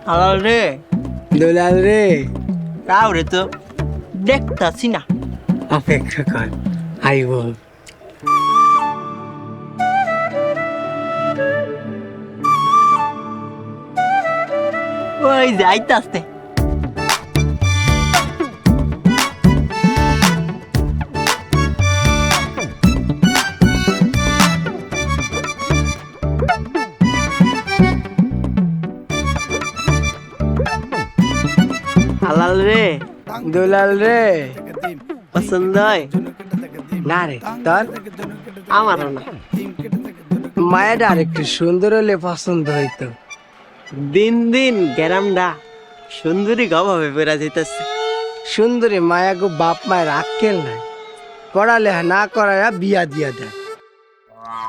হালাল রে দুলাল রে, কাউরে তো দেখতাছি না। অপেক্ষা কর, আইব। ওই যাইতাছে। হালাল রে দুলাল রে, পছন্দ হয়? না রে তোর? আমারও না। মায়াটা আর একটু সুন্দর হলে পছন্দ হইতো। দিন দিন গ্যারামডা সুন্দরী অভাবে বেড়া যেতেছে। সুন্দরী মায়া গো বাপ মায়ের আক্কেল নাই, পড়ালেখা না করায়া বিয়া দিয়া দেয়।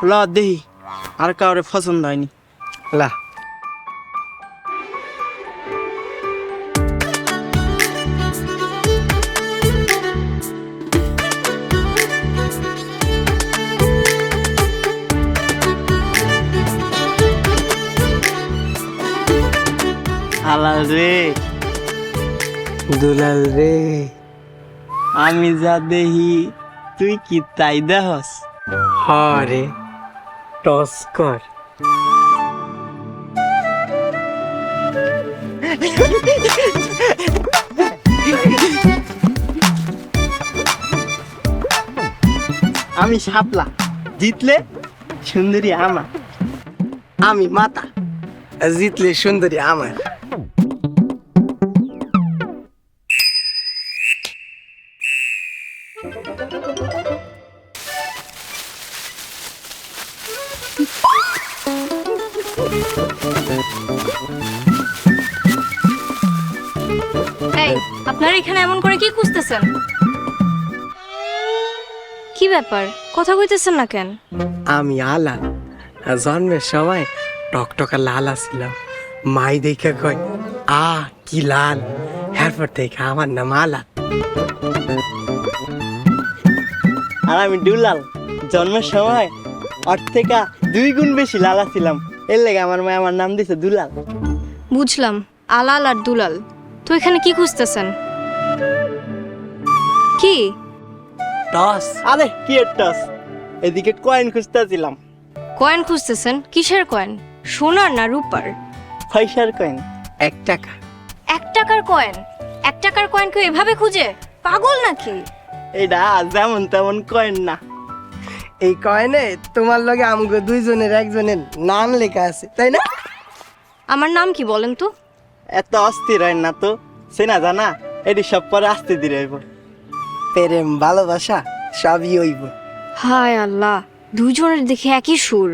ল দেহি আর কাউরে পছন্দ হয়নি। লা হালাল রে দুলাল রে, আমি যা দেহি তুই কি তাই দেহস? হরে টস কর। আমি শাপলা, জিতলে সুন্দরী আমার। আমি মাতা, জিতলে সুন্দরী আমার। এই, আপনারা এখানে এমন করে কি খুঁজতেছেন? কি ব্যাপার, কথা কইতেছেন না কেন? আমি আলাল, জন্মের সময় টকটকা লাল আসছিলাম। মাই দেখে কয় আ কি লাল, এরপর থেকে আমার নাম আলাল। আর আমি দুলাল, জন্মের সময় ওর থেকে 2 গুণ বেশি লালা ছিলাম। এর লেগে আমার মা আমার নাম দিছে দুলাল। বুঝলাম, আলাল আর দুলাল। তো এখানে কি খুঁজতেছেন? কি? টস। আরে কি টস, এদিকে কয়েন খুঁজতেছিলাম। কয়েন খুঁজতেছেন? কিসের কয়েন? সোনার না রূপার? পয়সার কয়েন। 1 টাকা। 1 টাকার কয়েন? 1 টাকার কয়েন কেউ এভাবে খুঁজে? পাগল নাকি? এইটা যেমন তেমন কয়েন না। এই কয়েনে তোমার লগে আমগো দুইজনের একজনের নাম লেখা আছে, তাই না? আমার নাম কি বলেন তো? এত অস্থির হয় না তো, চেনা জানা এটি সব পরে আসতে দিলে হইব। প্রেম ভালোবাসা সবই হইব। হায় আল্লাহ, দুজনের দেখে একই সুর।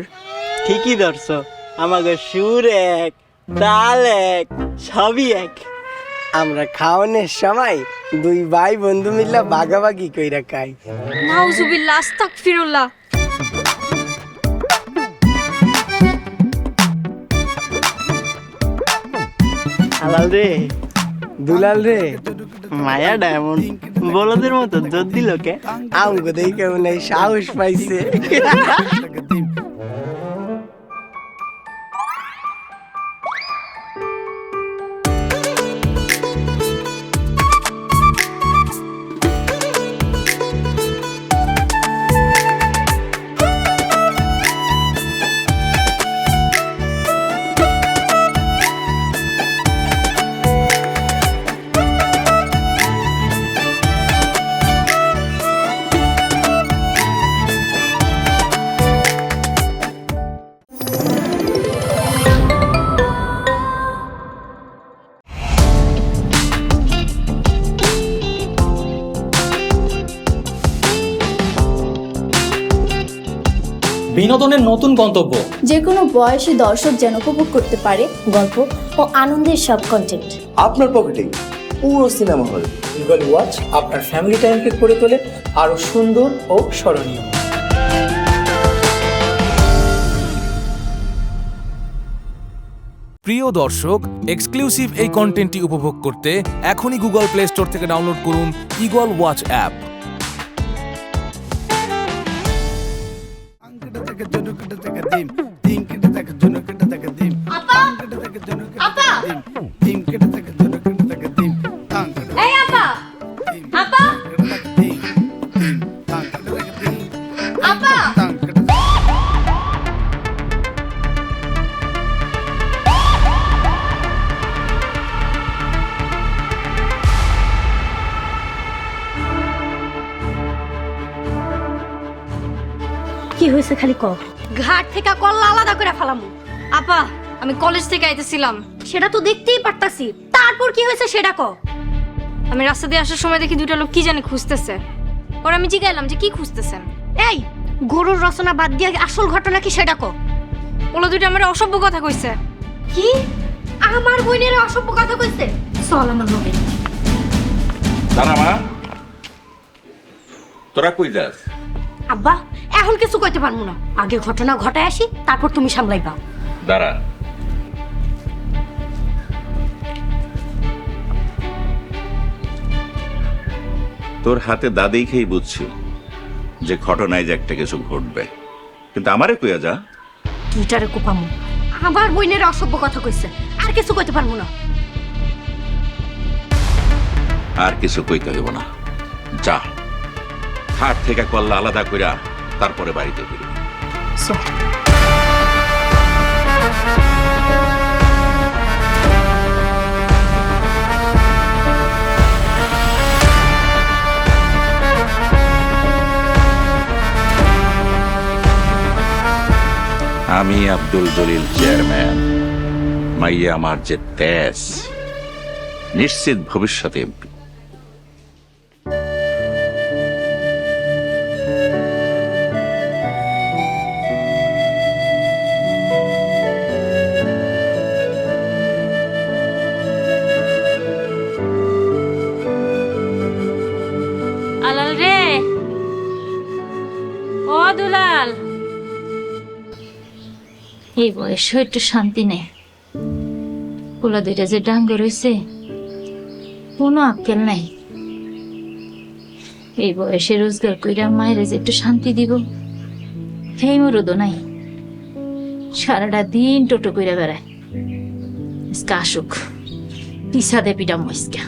ঠিকই ধরছো, আমাকে সুর এক, তাল এক, সবই এক। আমরা খাওয়ানোর সময় 2 ভাই বন্ধু মিলে ভাগাভাগি কইরা খাই। নাউজুবিল্লাহ, আস্তাগফিরুল্লাহ। হালাল রে দুলাল রে, মায়া ডায়মন্ড বলদের মতো জোর দিল কে? আমগো দেখে মনে হয় সাহস পাইছে। বিনোদনের নতুন গন্তব্য, যে কোনো বয়সী দর্শক যেন উপভোগ করতে পারে গল্প ও আনন্দের সব কন্টেন্ট আপনার পকেটেই পুরো সিনেমা হল। ইগল ওয়াচ আপনার ফ্যামিলি টাইমকে করে তোলে আরো সুন্দর ও স্মরণীয়। প্রিয় দর্শক, এক্সক্লুসিভ এই কন্টেন্টটি উপভোগ করতে এখনই গুগল প্লে স্টোর থেকে ডাউনলোড করুন ইগল ওয়াচ অ্যাপ। আপা আপা এই আপা আপা আপা কি হয়েছে খালি ক। ঘাট থেকে কল্লা আলাদা করে ফেলামু। আপা আমি কলেজ থেকে আইতেছিলাম, সেটা তো দেখতেই পারতাছি, তারপর কি হয়েছে সেটা ক। আমি রাস্তা দিয়ে আসার সময় দেখি দুটো লোক কি জানি খুঁজতেছে। পরে আমি জিজ্ঞাসলাম যে কি খুঁজতেছেন। এই গরুর রচনা বাদ দিয়ে আসল ঘটনা কি সেটা ক। ওলা দুটো আমার অসভ্য কথা কইছে। কি আমার বোনের অসভ্য কথা কইছে? চল আমার লগে। দাঁড়া মা, তোরা কই যাস? আব্বা এখন কিছু কইতে পারবো না, আগে ঘটনা ঘটায় আসি, তারপর তুমি সামলাইবা। দাঁড়া। তোর হাতে দা দেখেই বুঝছি যে ঘটনায় যে একটা কিছু ঘটবে, কিন্তু আমারে কইয়া যা। দুইটারে কোপামু, আমার বোনের অসভ্য কথা কইছে, আর কিছু কইতে পারবো না। আর কিছু কইতে হইব না, যা হাট থেকে কল্লা আলাদা কইরা তারপরে বাড়িতে ফিরবি। আমি আব্দুল জলিল চেয়ারম্যান, মাইয়া আমার যে তেজ, নিশ্চিত ভবিষ্যতে এমপি। আলাল রে, ও দুলাল, এই বয়সে একটু শান্তি নেই। পোলা দুইটা যে ডাঙ্গ রয়েছে, কোনো আক্কেল নাই। এই বয়সে রোজগার কইরা মায়ের যে একটু শান্তি দিব, সেই মরদও নাই। সারাটা দিন টোটো কইরা বেড়ায়। আজকে আসুক, পিছা দে পিটাম আজকে।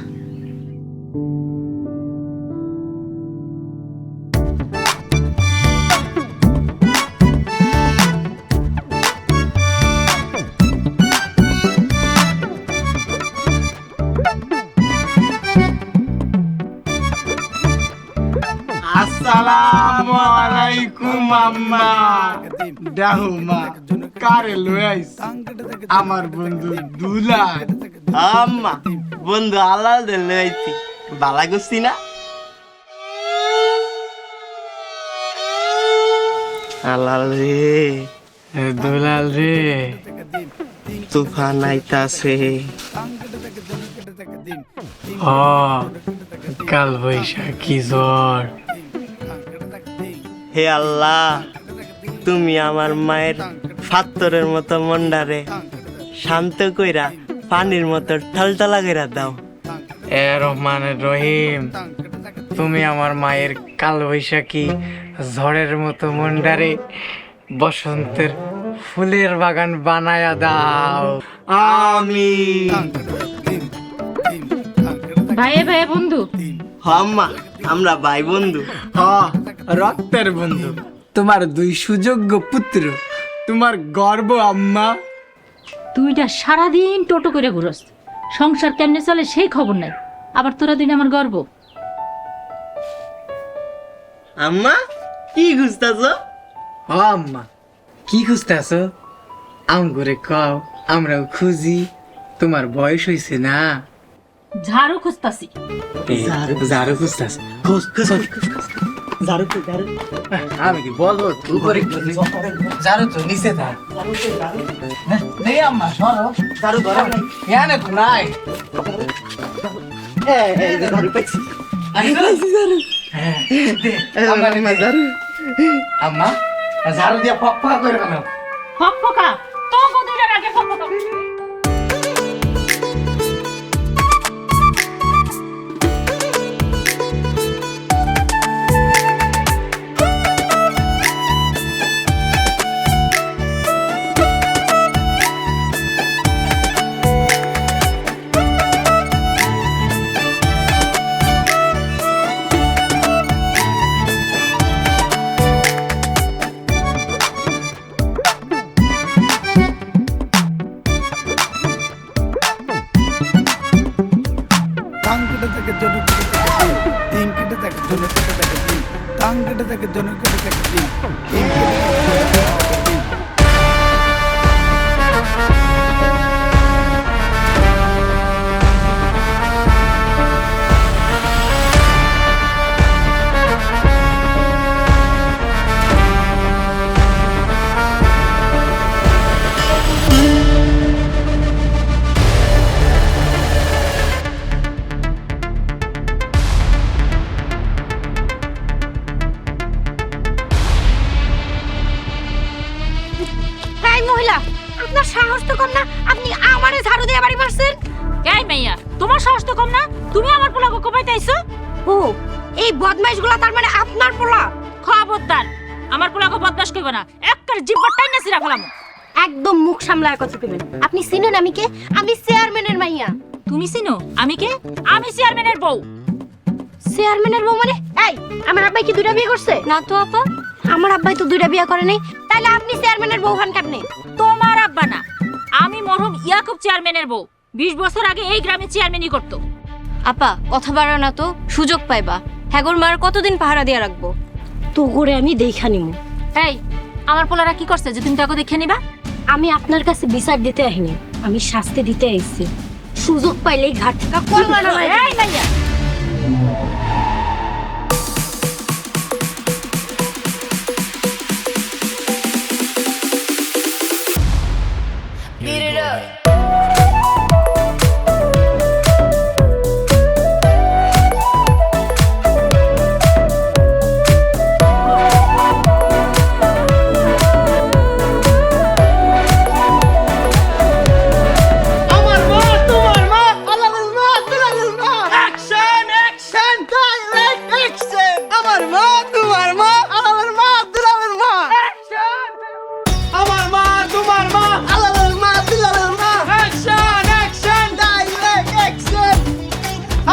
আসসালামু আলাইকুম আম্মা। ডাহুমা কারে লয়ে আইছ? আমার বন্ধু দুলাল। আম্মা বন্ধু আল্লাহ দিলে আইছি, বালা করছি না? আল্লাহ রে, দুলাল রে, তুফান আইতাছে। কাল বৈশাখী ঝড়। হে আল্লাহ, তুমি আমার মায়ের ফাত্তরের মতো মন্ডারে শান্ত কইরা পানির মতো ঠলঠলা কইরা দাও। এ রহমানের রহিম, তুমি আমার মায়ের কাল বৈশাখী ঝড়ের মতো মন্ডারে বসন্তের ফুলের বাগান বানায়া দাও। আমিন। ভাইয়ে ভাইয়ে বন্ধু, হ আম্মা, আমরা ভাই বন্ধু। রক্তের বন্ধু, তোমার দুই সুযোগ্য পুত্র, তোমার গর্ব আম্মা। তুইটা সারাদিন টোটো করে ঘুরস, সংসার কেমনে চলে সেই খবর নাই, আবার তোরা দিন আমার গর্ব। আম্মা কি খুঁজতেছ? আম্মা কি খুঁজতেছ? আম করে কও, আমরাও খুঁজি। তোমার বয়স হয়েছে না। ঝাড়ু খুঁজতাছি। ঝাড়ু খুঁজতেছ? ঝাড়ু ঝাড়ু আমি কি বলবো? উপরে ঝাড়ু তো নিচে থাক। নেই আম্মা, সরো। ঝাড়ু ধরো। এখানে তো নাই। এই যে ঝাড়ু পাইছি। আম্মা ঝাড়ু দিয়া ফক ফক করে কেন? ফকফকা তো দুইটার আগে ফকফকা এই মহিলা, আপনার সাহস তো কম না, আপনি আমারে ঝাড়ু দিয়ে বাড়ি মারছেন। এই মাইয়া তোমার সাহস তো কম না, তুমি আমার পোলাকে কোপাইতে আইছো। ও, এই বদমাইশগুলা তার মানে আপনার পোলা? খবরদার আমার পোলাকে বদমাশ কইব না, একবার জিব্বা টাইনা সিরা ফেলাম। একদম মুখ সামলায় কথা কইবেন। আপনি চিনেন আমি কে? আমি চেয়ারম্যানের মাইয়া। তুমি চিনো আমি কে? আমি চেয়ারম্যানের বউ। চেয়ারম্যানের বউ মানে? এই, আমার আব্বাই কি দুইটা বিয়ে করছে? না তো আপা। আমার আব্বাই তো দুইটা বিয়ে করে নাই, তাহলে আপনি চেয়ারম্যানের বউ হন কেমনে? তোমার আব্বা না, আমি মরহুম ইয়াকুব চেয়ারম্যানের বউ। 20 বছর আগে এই গ্রামে চেয়ারম্যানই করতো। আপা কথা বাড়া না তো, সুযোগ পাইবা। হ্যাগোর মার কতদিন পাহারা দিয়া রাখবো? তো করে আমি দেখা নিমু। এই আমার পোলারা কি করছে যে তুমি তাকে দেখে নিবা? আমি আপনার কাছে বিচার দিতে আহিনি, আমি শাস্তি দিতে আইছি। সুযোগ পাইলেই ঘাট থেকে কলমা নামাই। এই মাইয়া আমার মা, তোমার মা, আলালের মা, দুলালের মা। Action, action, direct action. আমার মা, তোমার মা, আলালের মা, দুলালের মা। অ্যাকশন। আমার মা, তোমার মা, আলালের মা, দুলালের মা। Action, action, direct action.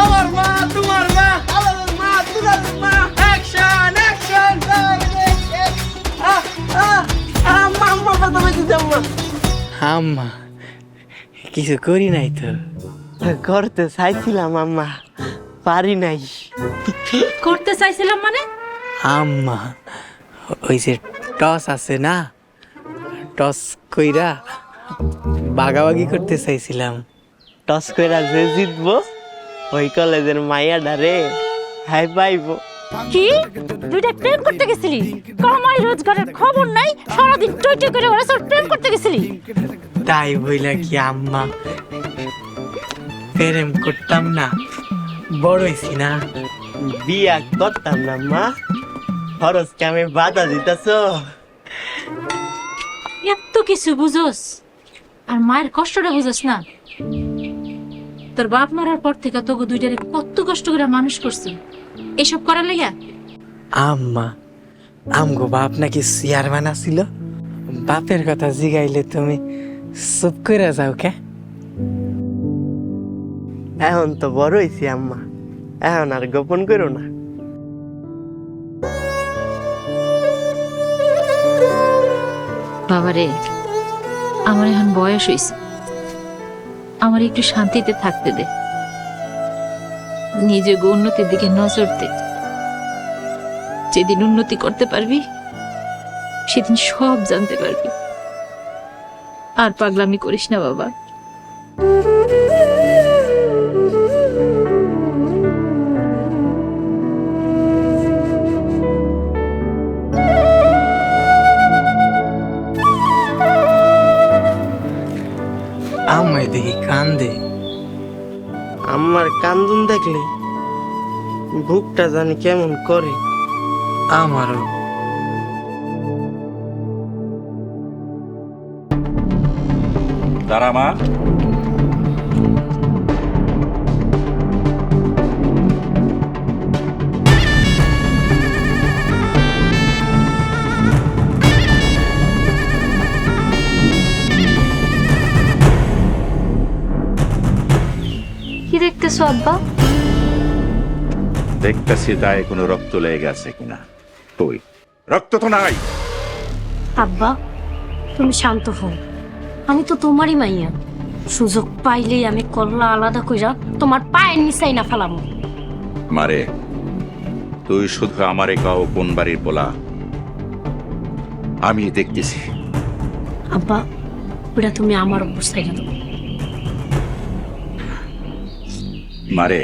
আমার মা, তোমার মা, আলালের মা, দুলালের মা। Action, action, direct action. আম্মা, আম্মা, প্রথমে দিতে আম্মা। আম্মা কিছু করি নাই তো। করতে চাইছিলাম আম্মা, পারি নাই। করতে চাইছিলাম মানে? আম্মা ওই যে টস আছে না, টস কইরা বাগাবাগি করতে চাইছিলাম। টস কইরা যে জিতবো ওই কলেজের মাইয়াডা রে হাই পাইবো। কি দুইটা প্রেম করতে গেছিলি? কামাই রোজগারের খবর নাই, সারাদিন টই টই করে ওরা সব প্রেম করতে গেছিলি? তাই বইলা কি আম্মা প্রেম করতাম না? বড় হইছি না। বিয়া করতাম না মা, খরচ কামে বাধা দিতেছ। এত কিছু বুঝোস আর মায়ের কষ্টটা বুঝোস না? তোর বাপ মারার পর থেকে তোকে দুইটারে কত কষ্ট করে মানুষ করছি এসব করার লাগিয়া? আম্মা আমগো বাপ নাকি চেয়ারম্যান ছিল, বাপের কথা জিগাইলে তুমি চুপ করে যাও কে? এখন তো বড় হইছি আম্মা, এখন আর গোপন করো না। বাবারে আমার এখন বয়স হয়েছে, আমার একটু শান্তিতে থাকতে দে, নিজে উন্নতির দিকে নজর দে। যেদিন উন্নতি করতে পারবি সেদিন সব জানতে পারবি। আর পাগলামি করিস না বাবা। আমায় দেখি কান্দে। আমার কান্দুন দেখে দেখলে বুকটা জানি কেমন করে। আমারও। দাঁড়া মা। কি দেখতেছো আব্বা? দেখতেছি দায়ে কোনো রক্ত লেগে গেছে কিনা। কই রক্ত তো নাই। আব্বা তুমি শান্ত হও, আমি তো তোমারই মাইয়া। সুযোগ পাইলেই আমি কল্লা আলাদা কইরা তোমার পায়ের নিচাই না ফেলাম। মারে তুই শুধু আমারে কাও কোন বাড়ির বলা, আমি দেখতেছি। আব্বা ওটা তুমি আমার উপর সাইডা দাও। মারে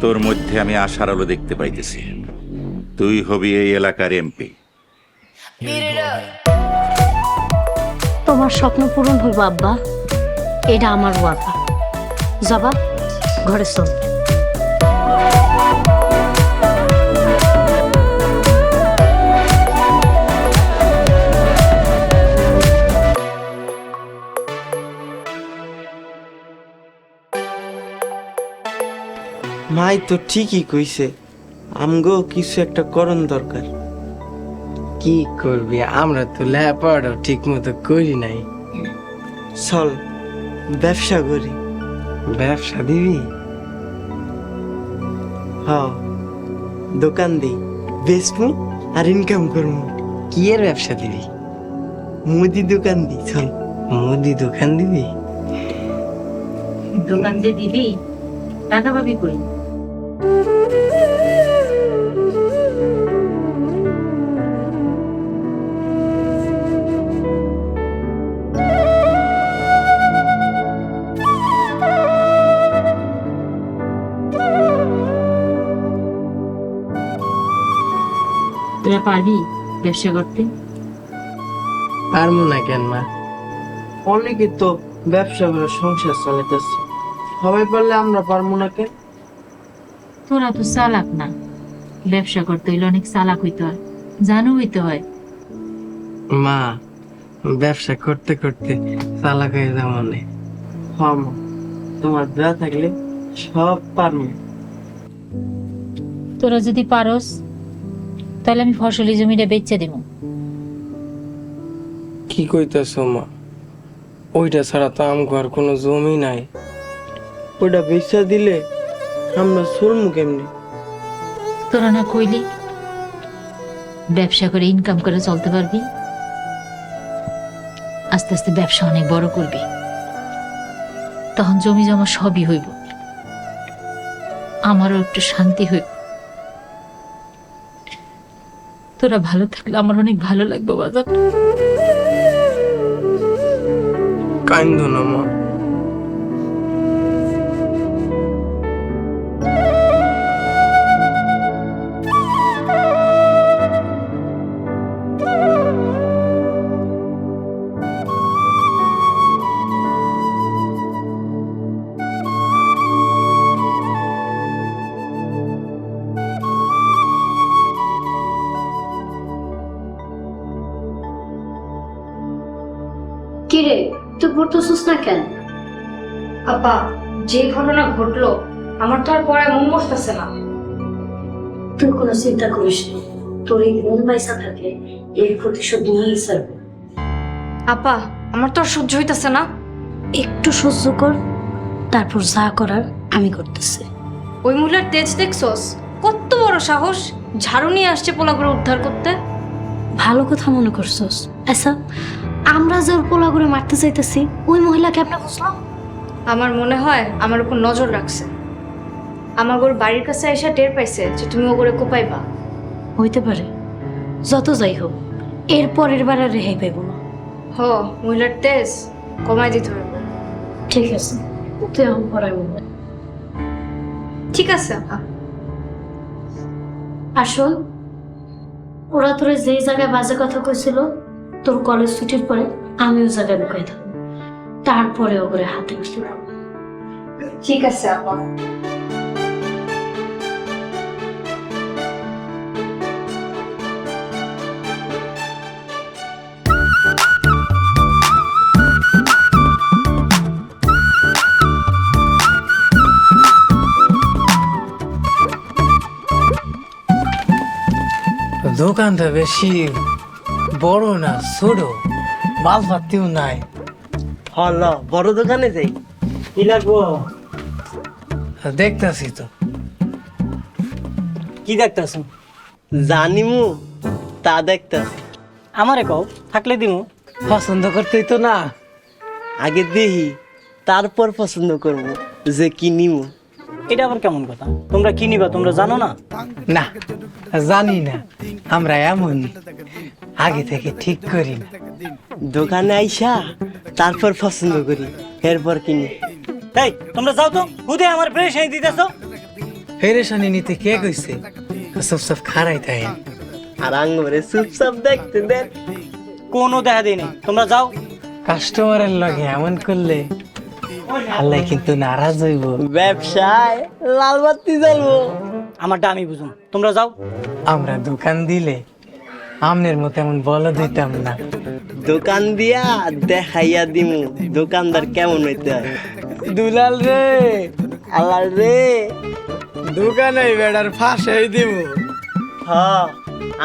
তোর মধ্যে আমি আশার আলো দেখতে পাইতেছি। তুই হবি এই এলাকার এমপি। তোমার স্বপ্ন পূরণ হইব আব্বা, এটা আমার ওয়াদা। যাবা ঘরে চল। মাই তো ঠিকই কইছে, আমগো কিছু একটা করণ দরকার। কি করবি, আমরা তো লেখাপড়া ঠিক মতো করি নাই। চল ব্যবসা করি। ব্যবসা দিবি? হ, দোকান দিই, বেচবো আর ইনকাম করবো। কি এর ব্যবসা দিবি? মুদি দোকান দিই। চল মুদি দোকান দিবি? দোকান যে দিবি টাকা পাবি কই? তোরা পারবি ব্যবসা করতে? পারবো না কেন মা? অনেকে তো ব্যবসা করে সংসার চালাইতেছে, সবাই পারলে আমরা পারবো না কেন? তোরা তো চালাক না, ব্যবসা করতে হইলে অনেক চালাক হইতে হয়, জানু হইতে হয়। মা ব্যবসা করতে করতে চালাক হয়ে যাও মনে। হ্যাঁ মা, তোমার দয়া থাকলে সব পারবো। তোরা যদি পারস তাহলে আমি ফসলি জমিটা বেচে দেব। কি কইতেছ মা? ওইটা ছাড়া তো আমার কোনো জমি নাই। ওটা বেচা দিলে আমরা চলমু কেমনি? তোরা না কইলি ব্যবসা করে ইনকাম করে চলতে পারবি, আস্তে আস্তে ব্যবসা অনেক বড় করবি, তখন জমি জমা সবই হইব, আমারও একটু শান্তি হইব। তোরা ভালো থাকলে আমার অনেক ভালো লাগবে বাজার। কান্দো না মা। কিরে তুই পড়তেছিস না কেন? আপা যে ঘটনা ঘটলো আমার তো আর পড়ায় মন বসতেছে না। তুই কোনো চিন্তা করিস না, তোর এই মন পয়সা থাকে এর প্রতিশোধ নিয়েই ছাড়বে। আপা আমার তো আর সহ্য হইতেছে না। একটু সহ্য কর, তারপর যা করার আমি করতেছি। ওই মহিলার তেজ দেখছস? কত বড় সাহস, ঝাড়ু নিয়ে আসছে পোলা করে উদ্ধার করতে। ভালো কথা মনে করছস। আচ্ছা আমরা যে ওর পোলা করে মারতে চাইতেছি ওই মহিলাকে আপনি বুঝলাম? আমার মনে হয় আমার উপর নজর রাখছে। আমার ওর বাড়ির কাছে এসে টের পাইছে যে তুমি ও করে কোপাইবা। হইতে পারে, যত যাই হোক এর পরের বার আর রেহাই পাইব না। হ, মহিলার তেজ কমাই দিতে হবে। ঠিক আছে, তুই এখন পড়াই বলবে। ঠিক আছে আপা। আসল ওরা তোরে যেই জায়গায় বাজে কথা কইছিল তোর কলেজ ছুটির পরে আমি ওই জায়গায় লুকাই থাকবো, তারপরে ওগুলো হাতে বসে। ঠিক আছে আপা। দোকানটা বেশি বড় না ছোট, মালপাতিও নাই। হল বড় দোকানে যাই, কি লাগবো? দেখতাছি তো। কি দেখতেছ? জানিমু তা দেখতাছি। আমারে কও, থাকলে দিমু। পছন্দ করতেই তো না। আগে দেখি, তারপর পছন্দ করবো যে কি নিমু। এটা আবার কেমন কথা? তোমরা কি নিবা তোমরা জানো না? না, জানি না, আমরা এমন আগে থেকে ঠিক করি না। দোকানে আইসা তারপর পছন্দ করি, এরপর কিনি। এই তোমরা যাও তো, হুদে আমার প্রেশানি দিতেছো। ফেরেশানি নিতে কে কইছে? সব সব খারাই থাকে। আর আঙ্গুরে চুপচাপ দেখতে দেন। কোনো দেখা দেই নাই, তোমরা যাও। কাস্টমারের লগে এমন করলে আল্লাহ কিন্তু নারাজ হইব। ব্যবসায় লাল বাতি জ্বলবো। আমারটা আমি বুঝুম, তোমরা যাও। আমরা দোকান দিলে আমনের মতো এমন বল দিতাম না। দোকান দিয়া দেখাইয়া দিমু দোকানদার কেমন হইতে হয়। দুলাল রে, আল্লাহ রে, দোকানে বেড়ার ফাঁসাই দিব। হ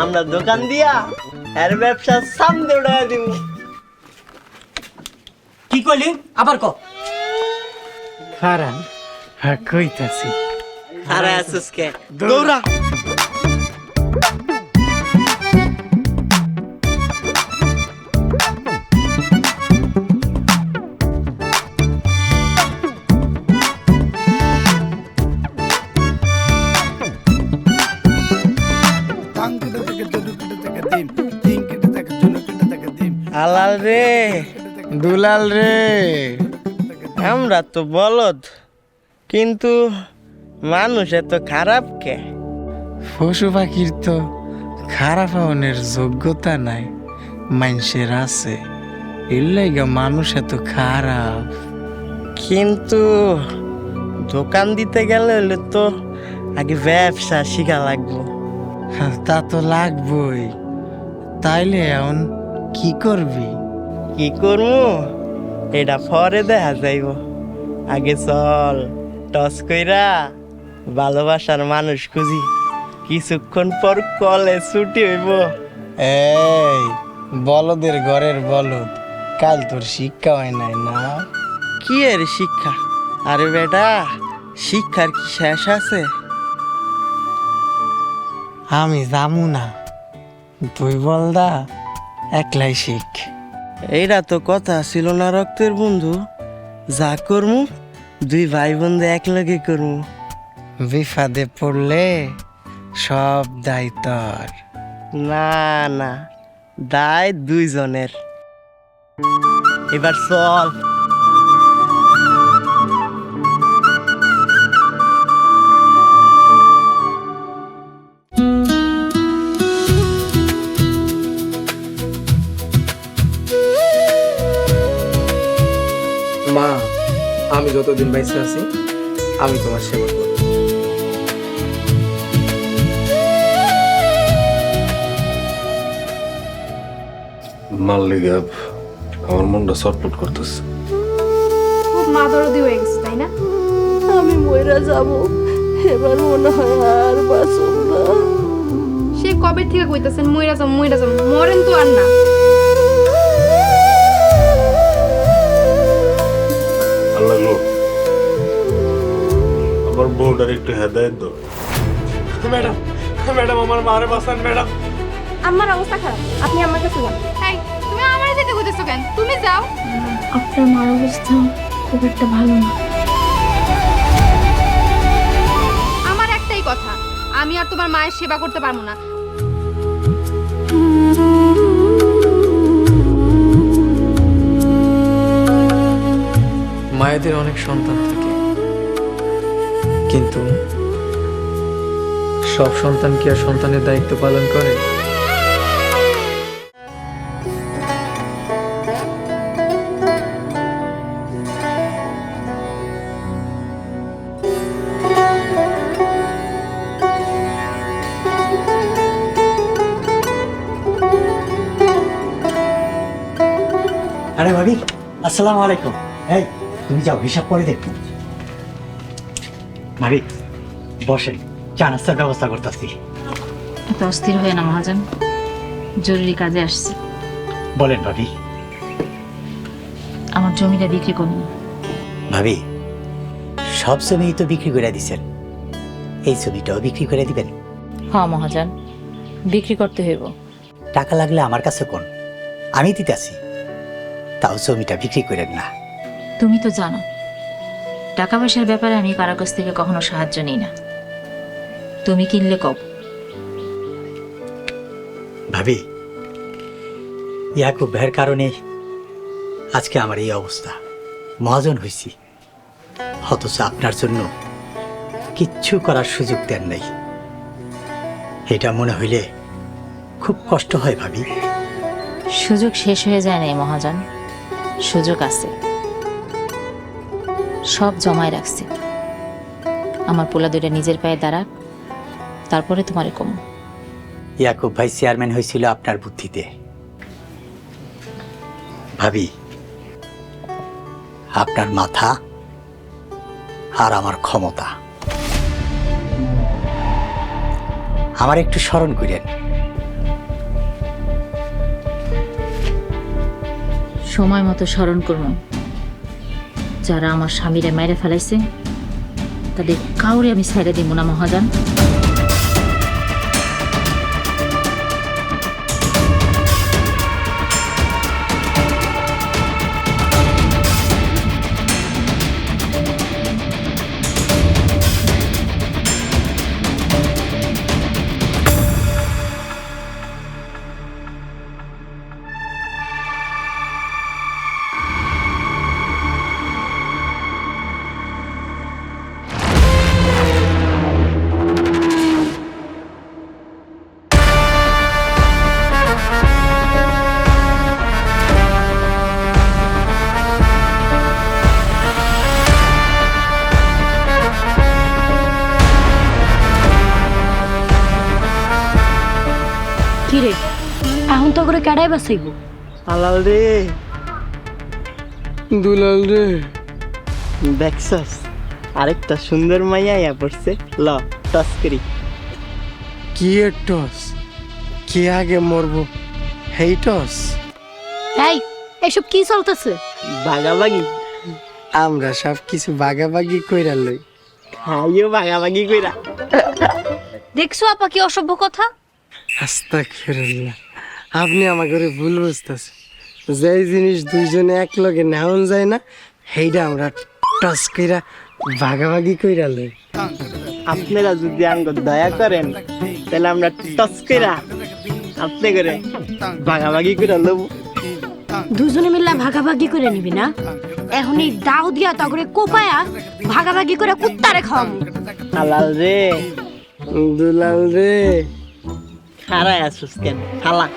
আমরা দোকান দিয়া এর ব্যবসা সামনে উড়াইয়া দিমু। কি কইলি আবার ক? খারান কইতাছি। আরে আসুস কে, দৌড়া। আলাল রে, দুলাল রে, আমরা তো বলদ, কিন্তু মানুষ এত খারাপ কে? পশু পাখির তো খারাপ হওয়ার যোগ্যতা নাই, মানুষের আছে। এর লাইগা মানুষ এত খারাপ। কিন্তু দোকান দিতে গেলে হলে তো আগে ব্যবসা শিখা লাগবো। তা তো লাগবই। তাইলে এখন কি করবি? কি করবো এটা পরে দেখা যাইব। আগে চল টস কইরা ভালোবাসার মানুষ খুঁজি, কিছুক্ষণ পর কলে ছুটি হইব। এই বলদের ঘরের বলদ, কাল তোর শিক্ষা হয় নাই না? কি এর শিক্ষা? আরে বেটা, শিক্ষার কি শেষ আছে? আমি যামু না, তুই বলদা একলাই শিখ। এইটা তো কথা ছিল না রক্তের বন্ধু। যা করমু দুই ভাই বন্ধু একলগে করমু। বিপদে পড়লে সব দায় তোর। না না, দায় দুইজনের। এবার চল। মা, আমি যতদিন বাইসে আছি আমি তোমার সেবা করব। মার লেগে আমার মনটা ছটফট করতেছে। খুব মা দরদি হয়ে গেছে তাই না? আমি মইরা যাব, এবার মনে হয় আর বাঁচব না। সে কবে থেকে কইতাছেন মইরা যাম মরেন তো আর না। আল্লাহ গো, আমার বউটার একটু হেদায়েত দাও। ম্যাডাম, ম্যাডাম আমার মারে বাঁচান ম্যাডাম। আমার অবস্থা খারাপ, আপনি আমার কাছে যান। এই তুমি আমারে যেতে কইতেছো কেন? তুমি যাও। আপনার মার অবস্থা খুব একটা ভালো না। আমার একটাই কথা, আমি আর তোমার মায়ের সেবা করতে পারবো না। মায়েদের অনেক সন্তান থাকে, কিন্তু সব সন্তান কি আর সন্তানের দায়িত্ব পালন করে? আরে ভাবি, আসসালামু আলাইকুম। এই তুমি যাও, হিসাব করে দেখো। ভাবি বসেন, চা নাস্তার ব্যবস্থা করতেছি। এত অস্থির হয়ে না মহাজন, জরুরি কাজে আসছে। বলেন ভাবি। আমার জমিটা বিক্রি করুন। ভাবি, সব জমি তো বিক্রি করে দিছেন, এই জমিটাও বিক্রি করে দিবেন? হ্যাঁ মহাজন, বিক্রি করতে হইব। টাকা লাগলে আমার কাছে কোন, আমি দিতেছি, তাও জমিটা বিক্রি করেন না। তুমি তো জানো টাকা পয়সার ব্যাপারে আমি কারো কাছ থেকে কখনো সাহায্য নিই না। তুমি কিনলে কব। ভাবি, ইয়াকুব ভাইয়ের কারণে আজকে আমার এই অবস্থা। মহাজন হয়েছি, অথচ আপনার জন্য কিচ্ছু করার সুযোগ দেন নাই। এটা মনে হইলে খুব কষ্ট হয় ভাবি। সুযোগ শেষ হয়ে যায় নাই মহাজন, সুযোগ আছে, সব জমায় রাখছি। আমার পোলা দুইটা নিজের পায়ে দাঁড়াক, তারপরে তোমারে কম। ইয়াকুব ভাই চেয়ারম্যান হয়েছিল আপনার বুদ্ধিতে। ভাবি, আপনার মাথা আর আমার ক্ষমতা। আমার একটু স্মরণ করেন। সময় মতো স্মরণ করব। যারা আমার স্বামীরে মেরে ফেলাইছে তাদের কাউরে আমি ছেড়ে দিব না মহাজন। কিরে, এখন তো করে কেডাই বাঁচাইব? হালাল রে, দুলাল রে, দেখছস আরেকটা সুন্দর মাইয়া আয়া পড়ছে। ল টস করি। কি এর টস? কে আগে মরবো হেই টস? এই, এসব কি চলতেছে? ভাগাভাগি। আমরা সব কিছু ভাগাভাগি কইরা লই। খাইও ভাগাভাগি কইরা। দেখছো আপা কি অসভ্য কথা? আস্তাগফিরুল্লাহ, আপনি আমাকে ভুল বুঝতেছেন। যেই জিনিস দুইজনে এক লগে নেওয়া যায় না, সেইটা আমরা টস কইরা ভাগাভাগি কইরা লই। আপনারা যদি আঙ্গ দয়া করেন তাহলে আমরা টস কইরা আপনি করে ভাগাভাগি কইরা লব। দুজনে মিলে ভাগাভাগি করে নিবি না? এখন এই দাও দিয়া তগরে কোপায়া ভাগাভাগি করে কুত্তারে খাওয়াবো। হালাল রে, দুলাল রে, খারায় আসুস কেন? খালা।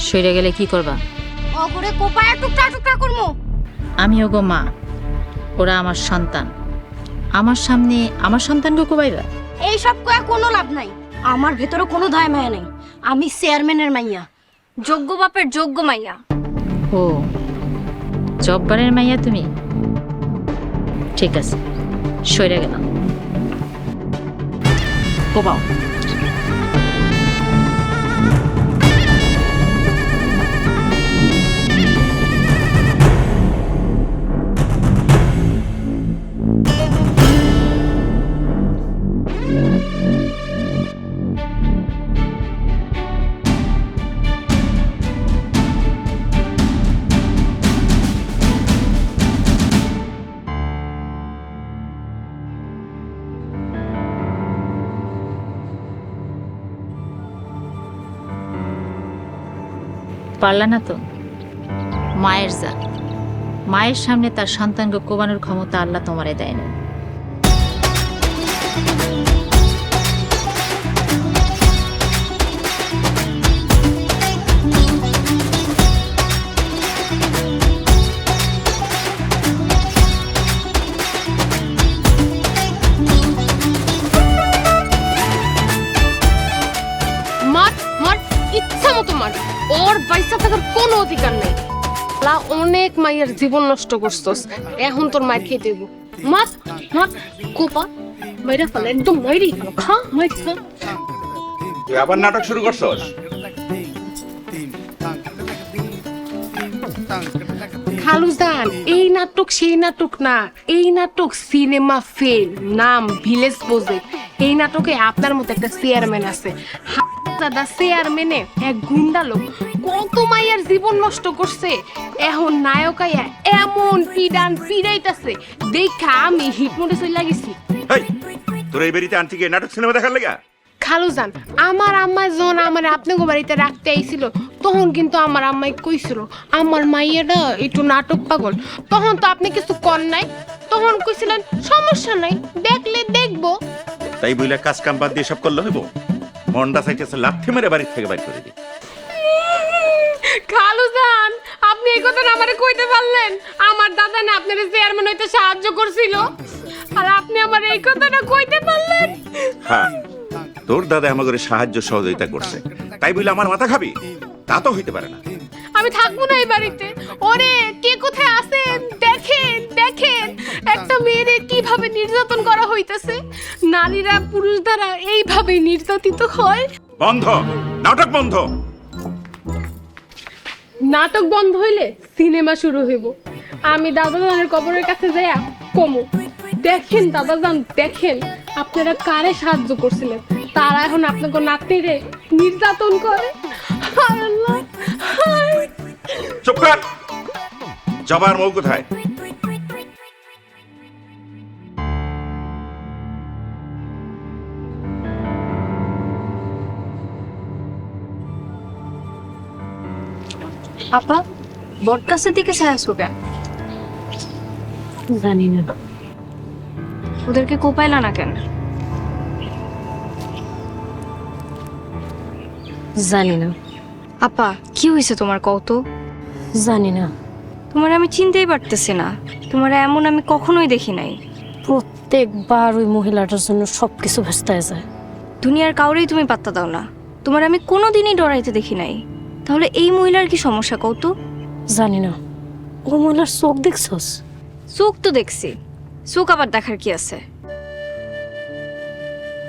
সইরে গেলে কি করবা? ওগরে কোপায়া টুকরা টুকরা করমু। আমি ওগো মা, ওরা আমার সন্তান। আমার সামনে আমার সন্তানকে কোবাইবা? এই সব কয়া কোনো লাভ নাই। আমার ভেতরে কোনো দায় মায়া নাই। আমি চেয়ারম্যানের মাইয়া, যোগ্য বাপের যোগ্য মাইয়া। ও, জব্বারের মাইয়া তুমি? ঠিক আছে, সইরে গেলাম। কোবাও। পারলা না তো? মায়ের জাত, মায়ের সামনে তার সন্তানকে কোবানোর ক্ষমতা আল্লাহ তোমারে দেয় না। ওর বাইসা থাকার কোনো অধিকার নেই। অনেক মায়ের জীবন নষ্ট করছস, এখন তোর মায়ের খেতে দেবো। মাত মাত কোপা মাইরা ফেলে, একদম মাইরি খা মাইর খা। তুই আবার নাটক শুরু করছস? খালুজান, এই নাটক সেই নাটক না, এই নাটক সিনেমা ফেল, নাম ভিলেজ প্রজেক্ট। এই নাটকে আপনার মতো একটা চেয়ারম্যান আছে, দাদা চেয়ারম্যানে এক গুন্ডা লোক কত মায়ের জীবন নষ্ট করছে। এখন নায়ক আইয়া এমন পিডান পিড়াইতাছে, দেখা আমি হিটমোটে চলে গেছি। এই তোর এই বাড়িতে আনছি কি নাটক সিনেমা দেখার লাগা? খালুজান, আমার আম্মা যখন আমার আপনাকে বাড়িতে রাখতে আইছিল, তখন কিন্তু আমার আম্মাই কইছিল আমার মাইয়াটা একটু নাটক পাগল। তখন তো আপনি কিছু কর নাই, তখন কইছিলেন সমস্যা নাই, দেখলে দেখবো। তাই বইলা কাজ কাম বাদ দিয়ে সব করলে হইব? মন্ডা চাইতেছে লাথি মেরে বাড়ি থেকে বাইর করে দি। খালুজান, আপনি এই কথা আমারে কইতে পারলেন? আমার দাদা না আপনার চেয়ারম্যান হইতে সাহায্য করছিল, আর আপনি আমার এই কথাটা কইতে পারলেন? হ্যাঁ, তোর দাদা আমাকে সাহায্য সহযোগিতা করছে, তাই বলে আমার মাথা খাবি? তা তো হইতে পারে না। আমি থাকবো না এই বাড়িতে। ওরে কে কোথায় আছেন দেখেন, দেখেন একটা মেয়েরে কিভাবে নির্যাতন করা হইতেছে। নারীরা পুরুষ দ্বারা এইভাবে নির্যাতিত হয়। বন্ধ, নাটক বন্ধ। নাটক বন্ধ হইলে সিনেমা শুরু হইব। আমি দাদাজানের কবরের কাছে যাইয়া কমু, দেখেন দাদাজান, দেখেন আপনারা কারে সাহায্য করছিলেন, তারা এখন আপনাকে নাতিরে নির্যাতন করে। হায় আল্লাহ, হায়। চুপ কর, জবার মৌ কোথায়? আপা, বটগাছের দিকে ছায়াছো কেন? জানি না। ওদেরকে কোপাইলা না কেন? জানি না। আপা, কি হয়েছে তোমার কত? জানি না। তোমার আমি চিনতেই পারতেছি না, তোমার এমন আমি কখনোই দেখি নাই। প্রত্যেকবার ওই মহিলাটার জন্য সবকিছু ব্যস্ত হয়ে যায়। দুনিয়ার কাউরেই তুমি পাত্তা দাও না, তোমার আমি কোনোদিনই ডরাইতে দেখি নাই। তাহলে এই মহিলার কি সমস্যা কত? জানি না। ও মহিলার চোখ দেখছস? চোখ তো দেখছি, চোখ আবার দেখার কি আছে?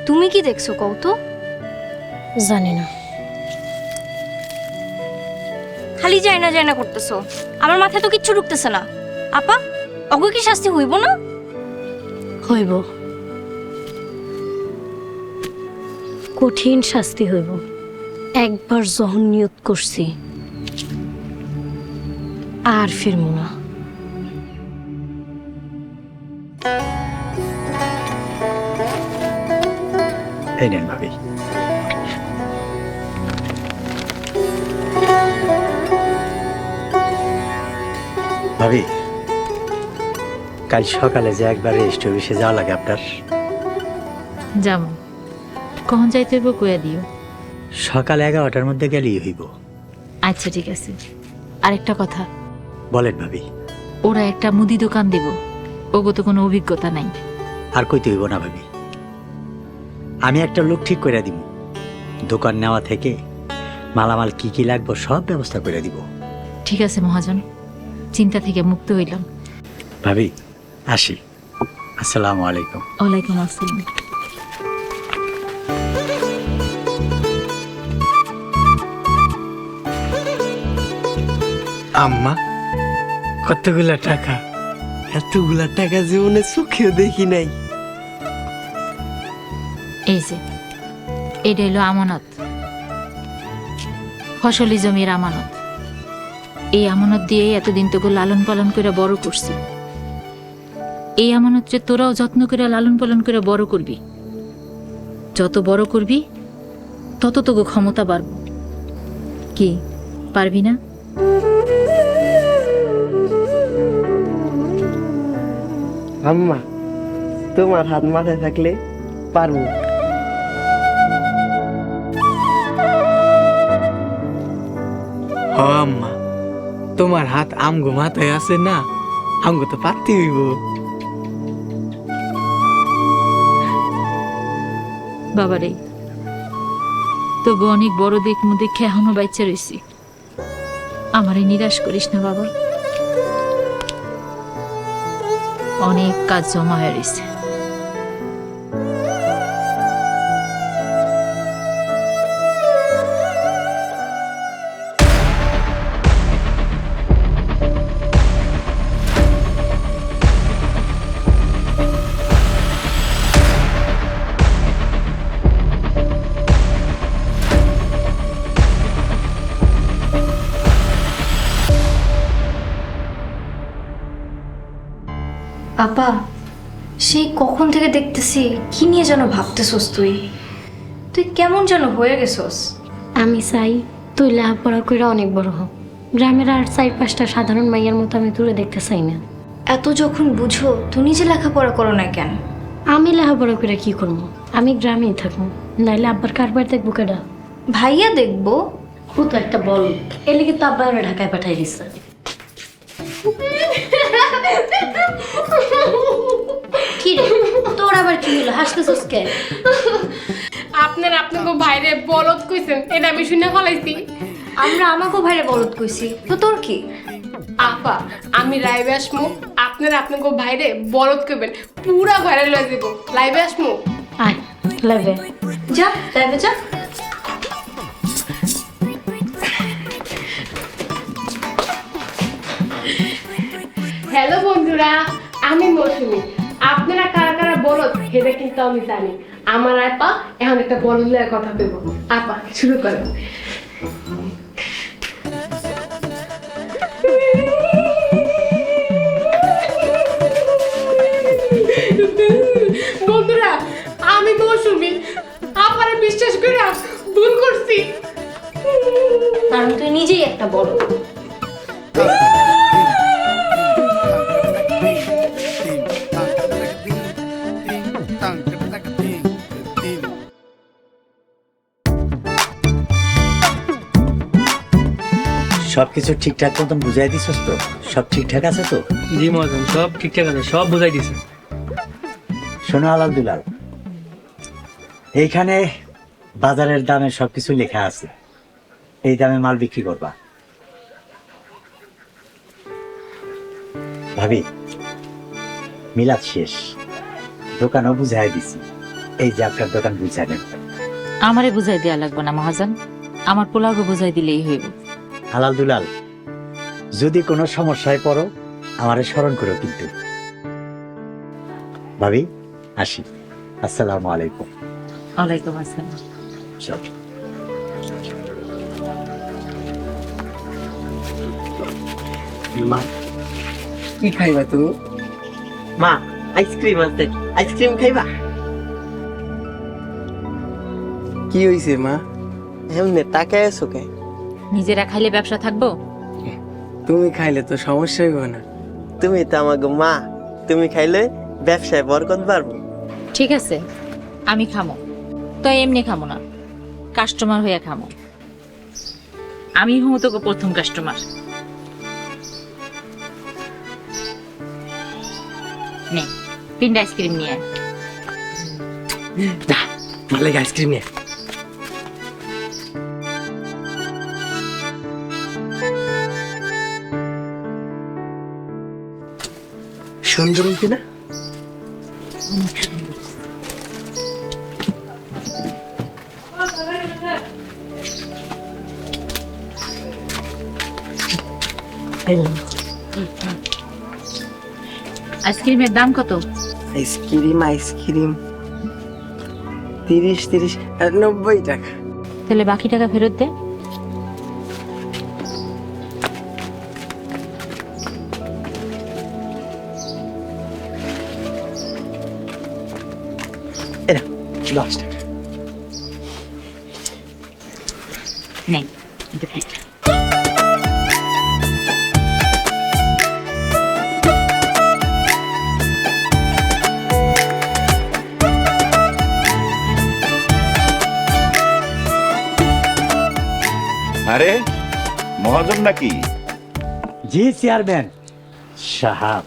তুমি কি দেখছো কত? জানি না। খালি যায় না করতেছো, আমার মাথায় তো কিচ্ছু ঢুকতেছে না। আপা, অগো কি শাস্তি হইব না? হইব, কঠিন শাস্তি হইব। একবার যখন নিয়ত করছি আর ফিরবো না। এই নেন ভাবি। ভাবি, কাল সকালে যে একবার রেজিস্ট্রি অফিসে যাওয়া লাগে আপনার? যাবো। কখন যাইতে হইব কইয়া দিও। সকাল 11টার মধ্যে গেলেই হইব। আচ্ছা ঠিক আছে। আরেকটা কথা, বলেন ভাবি। ওরা একটা মুদি দোকান দিব, ওগো তো কোনো অভিজ্ঞতা নাই। আর কইতে হইব না ভাবি, আমি একটা লোক ঠিক করে দিব। দোকান নেওয়া থেকে মালামাল কি কি লাগবে সব ব্যবস্থা করে দিব। ঠিক আছে মহাজন, চিন্তা থেকে মুক্ত হইলাম। ভাবি আসি, আসসালামু আলাইকুম। ওয়ালাইকুম আসসালাম। আম্মা, কতগুলা টাকা! এতগুলা টাকা জীবনে চোখেও দেখি নাই। এই যে এটা হলো আমানত, ফসলি জমির আমানত। এই আমানত দিয়ে এতদিন তোকে লালন পালন করে বড় করছি। এই আমানত যে তোরাও যত্ন করে লালন পালন করে বড় করবি। যত বড় করবি তত তোকে ক্ষমতা বাড়ব। কি পারবি না? আম্মা, তোমার হাত মাথায় থাকলে পারবো। হ আম্মা, তোমার হাত আমগো মাথায় আছে না, আমগো তো পারতে হইব। বাবারে, তবু অনেক বড় দেখমু দেখে এখনো বাচ্চা রয়েছি। আমারে নিরাশ করিস না বাবা, অনেক কাজ জমা হয়ে রয়েছে। আপা, সেই কখন থেকে দেখতেছি কি নিয়ে যেন ভাবতেছস তুই। তুই কেমন যেন হয়ে গেছস। আমি চাই তুই লেখাপড়া করে অনেক বড় হোক। গ্রামের আর 4-5টা সাধারণ মাইয়ার মতো আমি তুলে দেখতে চাই না। এত যখন বুঝো তুই নিজে লেখাপড়া করো না কেন? আমি লেখাপড়া করে কি করবো? আমি গ্রামেই থাকবো, নাইলে আব্বার কারবার দেখবো কেডা? ভাইয়া দেখবো। ও তো একটা বল, এলে কিন্তু আব্বার ঢাকায় পাঠাই দিচ্ছে। কি রে তোর আবার কি হলো? হাসতেছস কেন? আপনাকে বাইরে বলদ কইছেন, এটা আমি শুনে ফলাইছি। আমরা আমাকেও ভাইরে বলদ কইছি, তো তোর কি? আপা আমি লাইভে আসমু, আপনাকে বাইরে বলদ কইবেন, পুরা ঘরে লয়ে যাব। লাইভে আসমু। আয় লাইভে যা, লাইভে যা। হ্যালো বন্ধুরা, আমি মৌসুমী। আপনারা কারা কারা বলদ সেটা কিন্তু আমি জানি। আমার আপা এখন একটা বলদ লয়ে কথা দেব। আপা শুরু করেন। বন্ধুরা আমি মৌসুমী, আপারে বিশ্বাস করে ভুল করছি। কারণ তুই নিজেই একটা বলদ। সবকিছু ঠিকঠাক মতন বুঝাই দিছস তো? সব ঠিকঠাক আছে তো? জি মহাজন, সব ঠিকঠাক আছে, সব বুঝাই দিছে। শোনো আলাল দুলাল, এইখানে বাজারের দামে সবকিছু লেখা আছে। এই দামে মাল বিক্রি করবা। ভাবি, মিলাদ শেষ, দোকানও বুঝাই দিছি। এই যে আপনার দোকান বুঝাই নেন। আমারে বুঝাই দেয়া লাগবে না মহাজন, আমার পোলাওকে বুঝাই দিলেই হইব। হালাল দুলাল, যদি কোনো সমস্যায় পড়ো আমারে স্মরণ করো কিন্তু। ভাবি আসি, আসসালামু আলাইকুম। ওয়ালাইকুম আসসালাম। সব মা কি খাইবা তুমি? মা আইসক্রিম আছে, আইসক্রিম খাইবা? কি হইছে মা? এমনি তাকায় আছো কে? নিজেরা খাইলে ব্যবসা থাকবো? তুমি খাইলে তো সমস্যাই হবে না। তুমি তো আমাকে মা, তুমি খাইলে ব্যবসায় বরকত বাড়বো। ঠিক আছে, আমি খামো, তো এমনি খামো না, কাস্টমার হইয়া খামো। আমি হম তোকে প্রথম কাস্টমার। নে 3টা আইসক্রিম নিয়ে আয়। মালে আইসক্রিম নিয়ে সুন্দর হইছে না? আইসক্রিমের দাম কত? আইসক্রিম 30 আর 90 টাকা। তাহলে বাকি টাকা ফেরত দে। এরা 10 টাকা। নে এটা ফেরত। আরে মহাজন নাকি? জি চেয়ারম্যান সাহাব।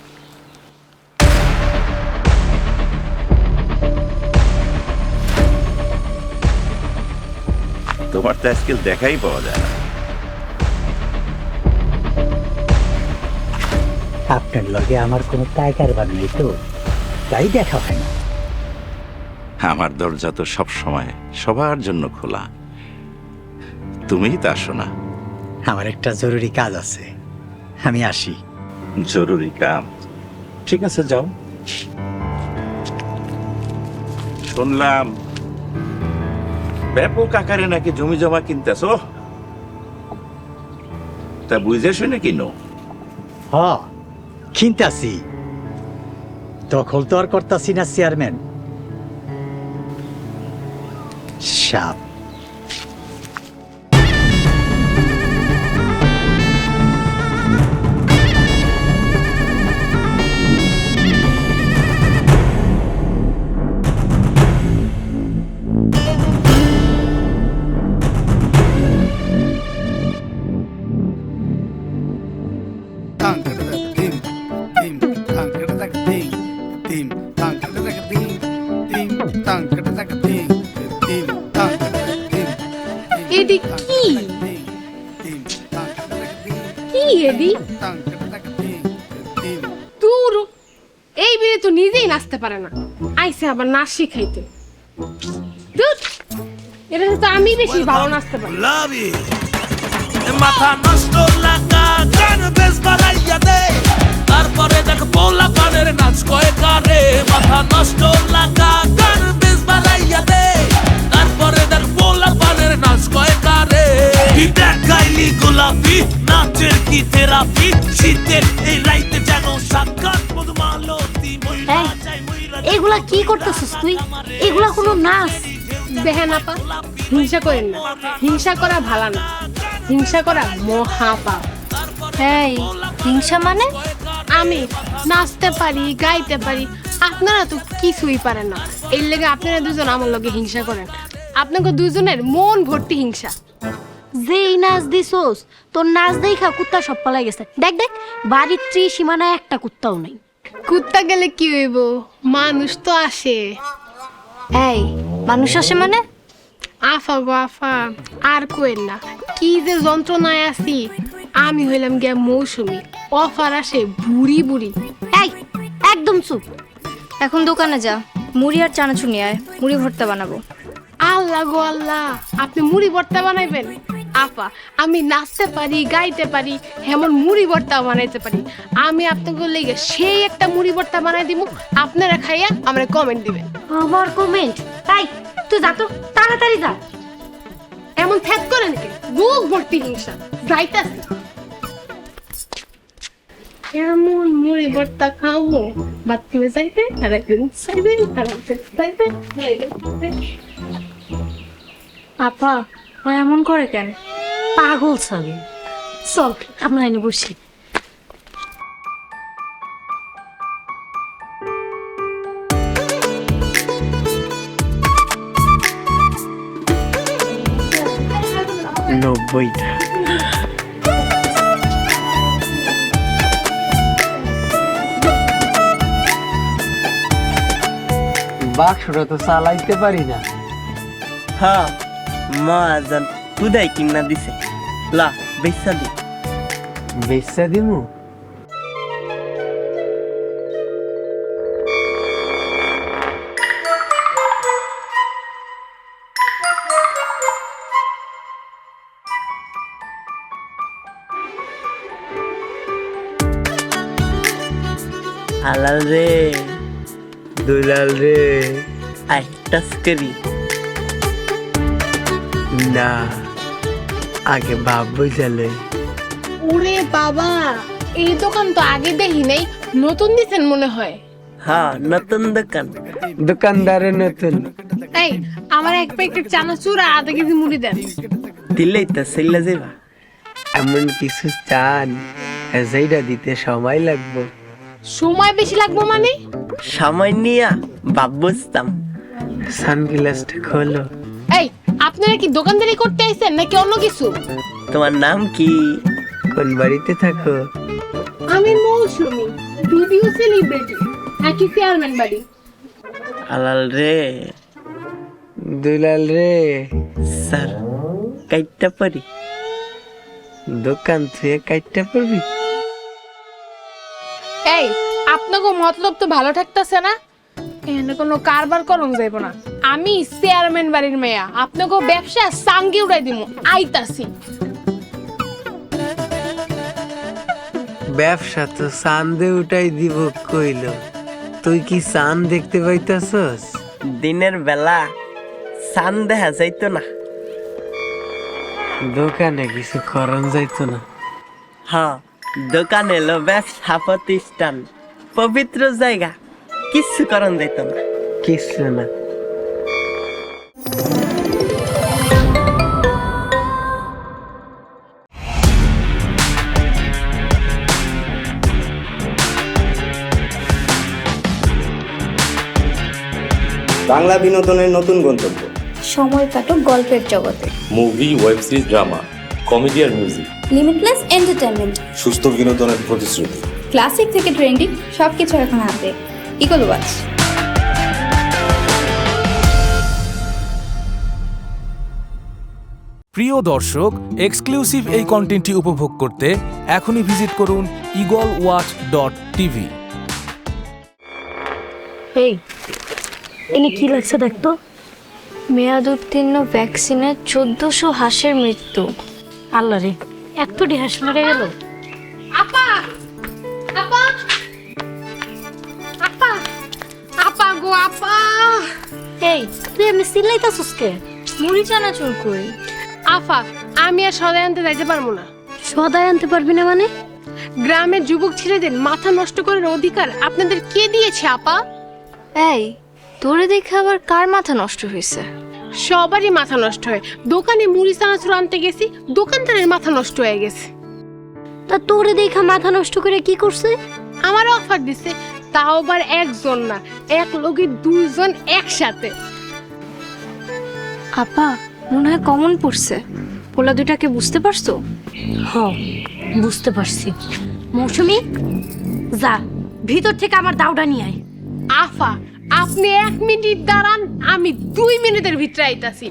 তোমার তো আজকাল দেখাই পাওয়া যায় না। আপনার লগে আমার কোনো কায় কারবার নেই তো, তাই দেখা হয় না। আমার দরজা তো সব সময় সবার জন্য খোলা, তুমিই তা আসো না। আমার একটা জরুরি কাজ আছে, আমি আসি। জরুরি কাম? ঠিক আছে, যাও। শুনলাম ব্যাপক আকারে নাকি জমি জমা কিনতেছ, তা বুঝে শুনে কিনো? হ, কিনতাছি। দখল তো আর করতাছি না চেয়ারম্যান সাপ। এডি কি কি এডি দূর, এই বিয়ে তো নিজেই নাচতে পারে না, আইসে আবার নাচ শিখাইতে। ধুর, এটা তো আমি বেশি ভালো নাচতে পারি। মাথা নষ্ট লাগা গান বেশ বাড়াইয়া দে, তারপরে দেখ পোলা পানের নাচ কয় কারে। মাথা নষ্ট লাগা গান বেশ বাড়াইয়া দে, তারপরে দেখ পোলা পানের নাচ কয় কারে। দেখাইলি গোলাপি নাচের কি থেরাপি, শীতের এই রাইতে যেন সাক্ষাৎ মধুমালতী। এগুলা কি করতেছিস তুই? এগুলা কোনো নাচ? দেখেন আপা, হিংসা করেন না, হিংসা করা ভালো না, হিংসা করা মহাপাপ। এই হিংসা মানে? আমি নাচতে পারি, গাইতে পারি, আপনারা তো কিছুই পারেন না। এর লেগে আপনারা দুজন আমার লগে হিংসা করেন। আপনাকে দুজনের মন ভর্তি হিংসা। যেই নাচ দিছোস, তোর নাচ দেখা কুত্তা সব পালাই গেছে। দেখ দেখ, বাড়ির সীমানায় একটা কুত্তাও নাই। কুত্তা গেলে কি হইব, মানুষ তো আসে। এই মানুষ আসে মানে? আফা গো আফা, আর কোয়েন না, কি যে যন্ত্রণায় আছি। আমি হইলাম গিয়া মৌসুমি, অফার আসে বুড়ি বুড়ি। এই একদম চুপ। এখন দোকানে যা, মুড়ি আর চানাচুর নিয়ে আয়, মুড়ি ভর্তা বানাবো। আল্লাহ গো আল্লাহ, আপনি মুড়ি ভর্তা বানাইবেন? আপা, আমি নাচতে পারি, গাইতে পারি, এমন মুড়ি ভর্তা বানাইতে পারি। আমি আপনাকে লেগে সেই একটা মুড়ি ভর্তা বানাই দিব, আপনারা খাইয়া আমরা কমেন্ট দিবেন। আবার কমেন্ট? তাই তুই যা তো, তাড়াতাড়ি যা। এমন থ্যাক করেন কে? বুক ভর্তি হিংসা। যাইতাছি। এমন মুড়ি ভর্তা খাবো, ভাত খেয়ে যাইতে আর একদিন চাইবে আর একদিন চাইবে। আপা ও এমন করে কেন? পাগল সবে। চল আমরা এনে বসি। নব্বইটা। বাক্সটা তো চালাইতে পারি না। হ্যাঁ, মা জান খুদাই কিনা দিছে। লা বেচা দি। বেচা দিমু? হালাল রে, দুলাল রে, আই টাচ করি না, আগে বাপ বুঝালে। ওরে বাবা, এই দোকান তো আগে দেখি নাই, নতুন দিছেন মনে হয়। হ্যাঁ, নতুন দোকান। দোকানদারের নতুন। এই আমার এক প্যাকেট চানাচুর আর আধা কেজি মুড়ি দেন। দিলেই তো সেল্লা যাইবা। এমন কিছু চান যেটা দিতে সময় লাগবে? সময় বেশি লাগবে মানে? সময় নিয়া বাপ বুঝতাম। সানগ্লাসটা খোলো। এই আপনারা কি দোকানদারি করতে আইছেন নাকি অন্য কিছু? তোমার নাম কি? কোন বাড়িতে থাকো? আমি মৌসুমি, ভিডিও সেলিব্রিটি, একই চেয়ারম্যান বাড়ি। হালাল রে, দুলাল রে, স্যার কাইটটা পারি? দোকান থেকে কাইটটা পড়বি? এই আপনাকে মতলব তো ভালো থাকতেছে না, এখানে কোনো কারবার করুন যাইব না। আমি চেয়ারম্যান বাড়ির মেয়া, আপনাকে ব্যবসা সাঙ্গি উড়াই দিমু, আইতাছি। ব্যবসা তো চান্দে উঠাই দিব কইল, তুই কি চাঁদ দেখতে পাইতাছস? দিনের বেলা সান দেখা যাইতো না। দোকানে কিছু করন যাইতো না? হ্যাঁ, দোকান এলো ব্যবসা প্রতিষ্ঠান, পবিত্র জায়গা, কিচ্ছু করন যাইতো না। কিছু না। বাংলা বিনোদনের নতুন গন্তব্য। সময় কাটুক গল্পের জগতে। Movie, web series, drama, comedy আর মিউজিক। Limitless entertainment. সুস্থ বিনোদনের প্রতিশ্রুতি। ক্লাসিক থেকে ট্রেন্ডিং সবকিছু এখন হাতে। Eagle watch. প্রিয় দর্শক, এক্সক্লুসিভ এই কন্টেন্টটি উপভোগ করতে এখনই ভিজিট করুন eagleWatch.tv। এই এনে কি লাগছে দেখতো? মেয়াদ উত্তীর্ণ ভ্যাকসিনে 1400 হাঁসের মৃত্যু। আল্লাহ রে, এতটি হাঁস মরে গেল। আপা আপা আপা আপা গো আপা। এই তুই এমনি চিল্লাইতাছিস কে? মুড়ি চানাচুর কই? আফা, আমি আর সদাই আনতে যাইতে পারবো না। সদাই আনতে পারবি না মানে? গ্রামের যুবক ছেলেদের মাথা নষ্ট করার অধিকার আপনাদের কে দিয়েছে আপা? এই তোরে দেখে আবার কার মাথা নষ্ট হয়েছে? সবারই মাথা নষ্ট হয়। দোকানে মুড়ি চানাচুর আনতে গেছি, দোকানদারের মাথা নষ্ট হয়ে গেছে। তা তোরে দেখা মাথা নষ্ট করে কি করছে? আমার অফার দিছে, তাও আবার একজন না, এক লগে দুইজন একসাথে। আপা মনে হয় কমন পড়ছে। পোলা দুটাকে বুঝতে পারছো? হ, বুঝতে পারছি। মৌসুমী, যা ভিতর থেকে আমার দাউডা নিয়ে আয়। আফা, আপনি 1 মিনিট দাঁড়ান, আমি 2 মিনিটের ভিতরে আইতাছি।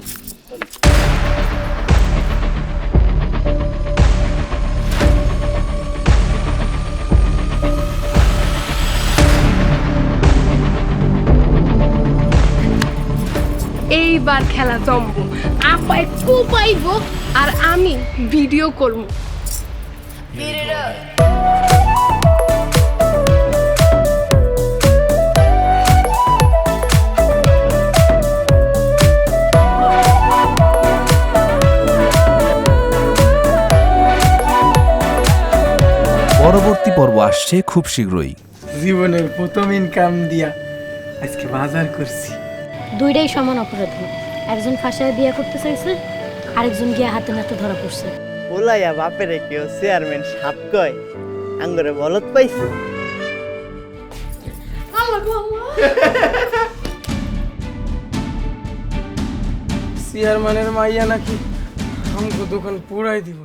এইবার খেলা জমবো। আপায় কোপাইব আর আমি ভিডিও করব। পরবর্তী পর্ব আসছে খুব শীঘ্রই। জীবনের প্রথম ইনকাম দিয়া আজকে বাজার করছি। দুইটাই সমান অপরাধী। একজন ফাঁসায় বিয়ে করতে চাইছে, আরেকজন গিয়ে হাতে নাতে ধরা পড়ছে। ওলাইয়া বাপেরে কেউ চেয়ারম্যান সাপ কয়, আঙ্গরে বলত পাইছে। চেয়ারম্যানের মাইয়া নাকি আমাকে দোকান পুরাই দিব।